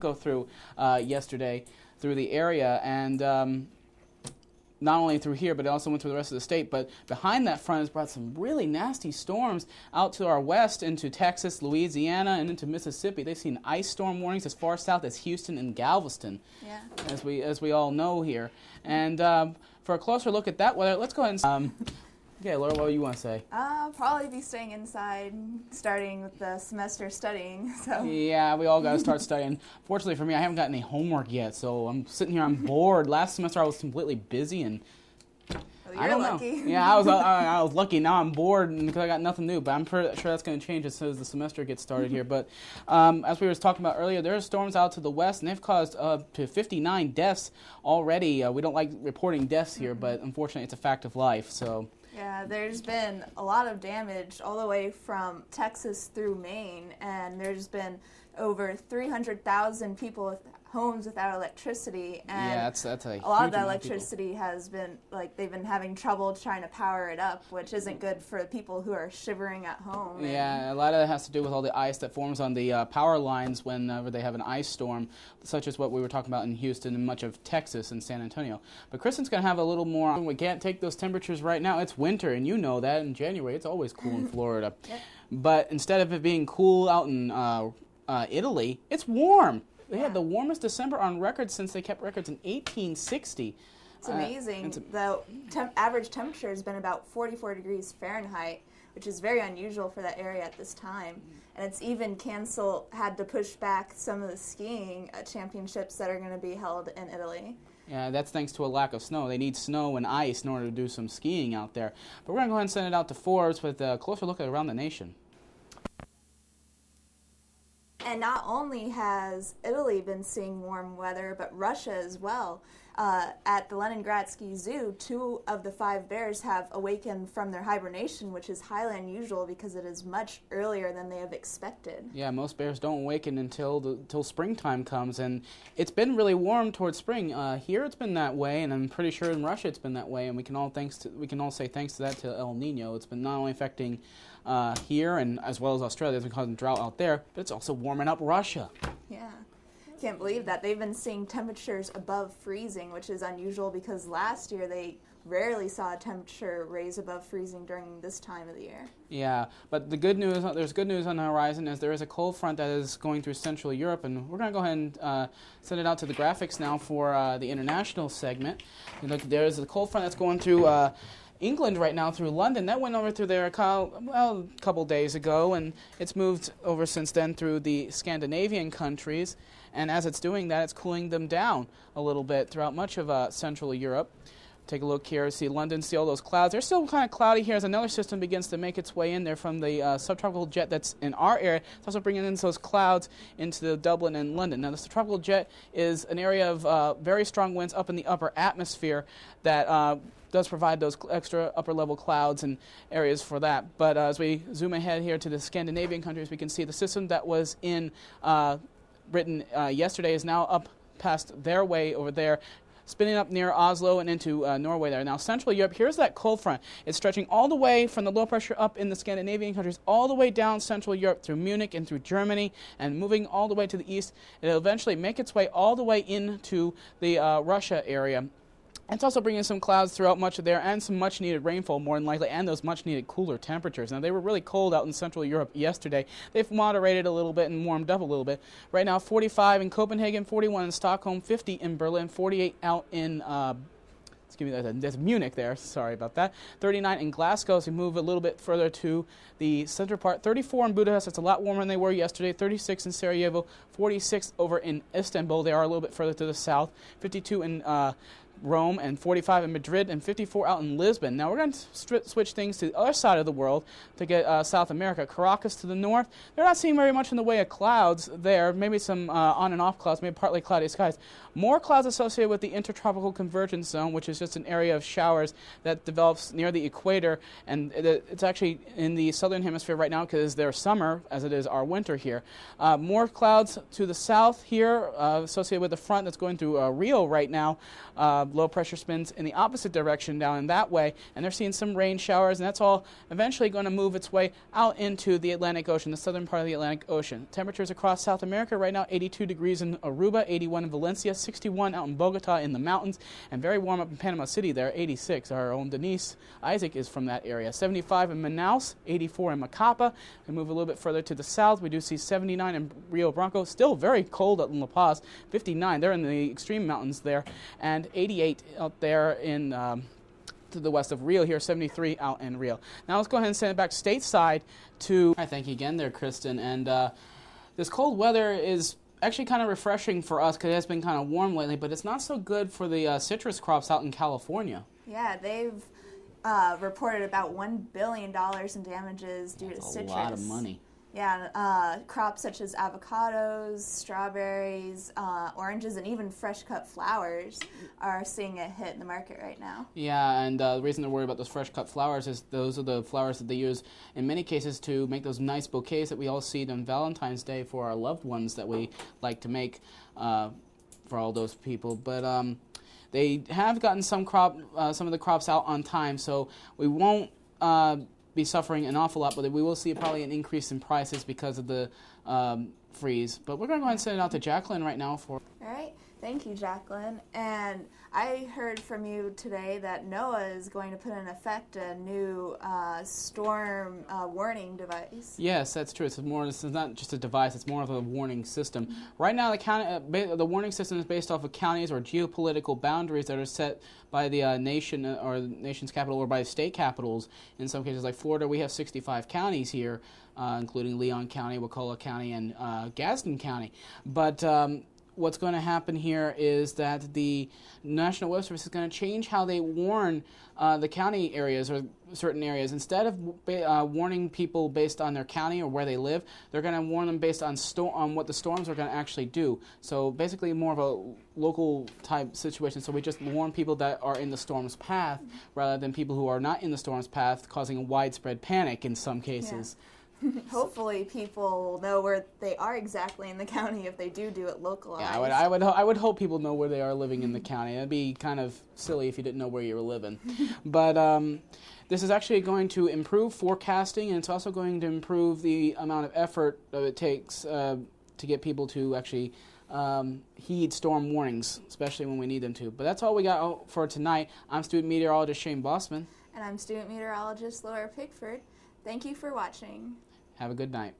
go through yesterday through the area, and not only through here, but it also went through the rest of the state. But behind that front has brought some really nasty storms out to our west into Texas, Louisiana, and into Mississippi. They've seen ice storm warnings as far south as Houston and Galveston, as we all know here. And for a closer look at that weather, let's go ahead and okay, Laura, what do you want to say? I'll probably be staying inside, starting with the semester studying. So yeah, we all got to start studying. Fortunately for me, I haven't got any homework yet, so I'm sitting here, I'm bored. Last semester I was completely busy, and well, I don't lucky. know. Yeah, I was lucky. Now I'm bored because I got nothing new, but I'm sure that's going to change as soon as the semester gets started here. But as we were talking about earlier, there are storms out to the west, and they've caused up to 59 deaths already. We don't like reporting deaths here, but unfortunately it's a fact of life. So. Yeah, there's been a lot of damage all the way from Texas through Maine, and there's been over 300,000 people with homes without electricity, and yeah, that's a lot of that electricity has been, they've been having trouble trying to power it up, which isn't good for people who are shivering at home. Yeah, a lot of that has to do with all the ice that forms on the power lines whenever they have an ice storm, such as what we were talking about in Houston and much of Texas and San Antonio. But Kristen's going to have a little more. We can't take those temperatures right now. It's winter, and you know that. In January, it's always cool in Florida. Yep. But instead of it being cool out in Italy, it's warm. They had the warmest December on record since they kept records in 1860. It's amazing. The average temperature has been about 44 degrees Fahrenheit, which is very unusual for that area at this time. And it's even had to push back some of the skiing championships that are going to be held in Italy. Yeah, that's thanks to a lack of snow. They need snow and ice in order to do some skiing out there. But we're going to go ahead and send it out to Forbes with a closer look at around the nation. And not only has Italy been seeing warm weather, but Russia as well. At the Leningradsky Zoo, 2 of the 5 bears have awakened from their hibernation, which is highly unusual because it is much earlier than they have expected. Yeah, most bears don't awaken until springtime comes, and it's been really warm towards spring. Here it's been that way, and I'm pretty sure in Russia it's been that way, and we can all say thanks to that to El Nino. It's been not only affecting here and as well as Australia, it's been causing drought out there, but it's also warming up Russia. Yeah. Can't believe that. They've been seeing temperatures above freezing, which is unusual because last year they rarely saw a temperature raise above freezing during this time of the year. Yeah, but there's good news on the horizon as there is a cold front that is going through Central Europe, and we're going to go ahead and send it out to the graphics now for the international segment. And look, there's a cold front that's going through England right now through London. That went over through there a couple days ago, and it's moved over since then through the Scandinavian countries. And as it's doing that, it's cooling them down a little bit throughout much of Central Europe. Take a look here, see London, see all those clouds. They're still kind of cloudy here as another system begins to make its way in there from the subtropical jet that's in our area. It's also bringing in those clouds into Dublin and London. Now, the subtropical jet is an area of very strong winds up in the upper atmosphere that does provide those extra upper-level clouds and areas for that. But as we zoom ahead here to the Scandinavian countries, we can see the system that was in Britain yesterday is now up past their way over there, spinning up near Oslo and into Norway there. Now, Central Europe, here's that cold front. It's stretching all the way from the low pressure up in the Scandinavian countries, all the way down Central Europe through Munich and through Germany, and moving all the way to the east. It'll eventually make its way all the way into the Russia area. It's also bringing some clouds throughout much of there and some much-needed rainfall, more than likely, and those much-needed cooler temperatures. Now, they were really cold out in Central Europe yesterday. They've moderated a little bit and warmed up a little bit. Right now, 45 in Copenhagen, 41 in Stockholm, 50 in Berlin, 48 out in there's Munich there, sorry about that. 39 in Glasgow, so we move a little bit further to the center part. 34 in Budapest, it's a lot warmer than they were yesterday. 36 in Sarajevo, 46 over in Istanbul, they are a little bit further to the south. 52 in Rome, and 45 in Madrid, and 54 out in Lisbon. Now we're going to switch things to the other side of the world to get South America. Caracas to the north, they're not seeing very much in the way of clouds there, maybe some on and off clouds, maybe partly cloudy skies. More clouds associated with the intertropical convergence zone, which is just an area of showers that develops near the equator, and it's actually in the southern hemisphere right now because there's summer as it is our winter here. More clouds to the south here associated with the front that's going through Rio right now. low pressure spins in the opposite direction down in that way, and they're seeing some rain showers, and that's all eventually going to move its way out into the Atlantic Ocean, the southern part of the Atlantic Ocean. Temperatures across South America right now, 82 degrees in Aruba, 81 in Valencia, 61 out in Bogota in the mountains, and very warm up in Panama City there, 86. Our own Denise Isaac is from that area. 75 in Manaus, 84 in Macapa. We move a little bit further to the south. We do see 79 in Rio Branco, still very cold in La Paz, 59. They're in the extreme mountains there, and 88 out there in to the west of Rio here, 73 out in Rio. Now let's go ahead and send it back stateside to... All right, thank you again there, Kristen. And this cold weather is actually kind of refreshing for us because it has been kind of warm lately, but it's not so good for the citrus crops out in California. Yeah, they've reported about $1 billion in damages due to citrus. That's a lot of money. Yeah, crops such as avocados, strawberries, oranges, and even fresh-cut flowers are seeing a hit in the market right now. Yeah, and the reason they're worried about those fresh-cut flowers is those are the flowers that they use in many cases to make those nice bouquets that we all see on Valentine's Day for our loved ones that we like to make for all those people. But they have gotten some of the crops out on time, so we won't be suffering an awful lot, but we will see probably an increase in prices because of the freeze. But we're going to go ahead and send it out to Jacqueline right now for... All right. Thank you, Jacqueline. And I heard from you today that NOAA is going to put in effect a new storm warning device. Yes, that's true. It's not just a device, it's more of a warning system. Mm-hmm. Right now, the warning system is based off of counties or geopolitical boundaries that are set by the nation or the nation's capital or by state capitals. In some cases, like Florida, we have 65 counties here, including Leon County, Wakulla County, and Gadsden County. But what's going to happen here is that the National Weather Service is going to change how they warn the county areas or certain areas. Instead of warning people based on their county or where they live, they're going to warn them based on what the storms are going to actually do. So basically more of a local type situation. So we just warn people that are in the storm's path rather than people who are not in the storm's path, causing a widespread panic in some cases. Yeah. Hopefully people will know where they are exactly in the county if they do it localized. Yeah, I would hope people know where they are living in the county. It'd be kind of silly if you didn't know where you were living. But this is actually going to improve forecasting, and it's also going to improve the amount of effort that it takes to get people to actually heed storm warnings, especially when we need them to. But that's all we got for tonight. I'm student meteorologist Shane Bossman. And I'm student meteorologist Laura Pickford. Thank you for watching. Have a good night.